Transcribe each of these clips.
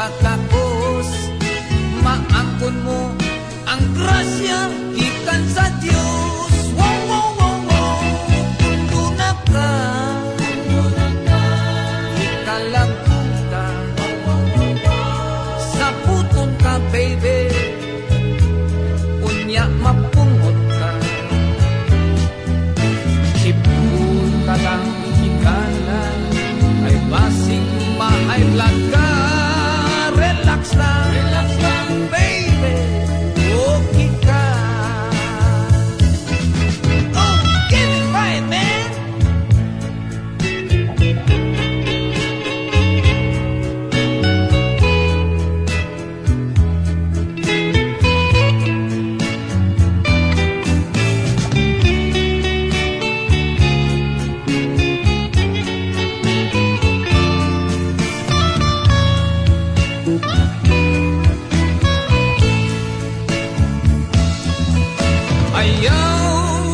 katapos maangkon mo ang grasya gikan sa Dios. Wow, wow, wow, wow, pundo na ka, ikalagutan, sa puton ka, baby, unya mapungot ka. Sipun ka lang, ikalan, ay basing ma-high blood ka. Relax lang, baby, okay ka. Oh, get it right, man. Ayaw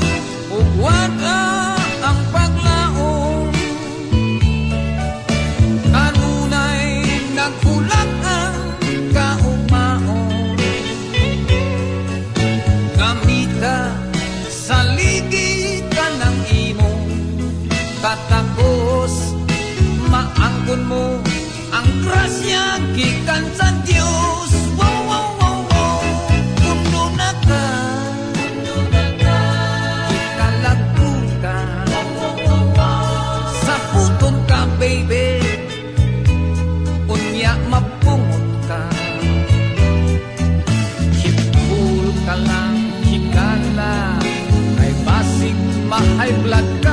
ugwada ang paglaom, kanunay nagkulang ang kaugmaon. Kamita sa ligi ka ng imong katapos maangkon mo ang grasya gikan sa Dios. Wow, wow, wow, wow, pundo na ka, sa puton ka, baby, unya mapungot ka. Hipul ka lang, hikala, ay basig ma-high blood ka.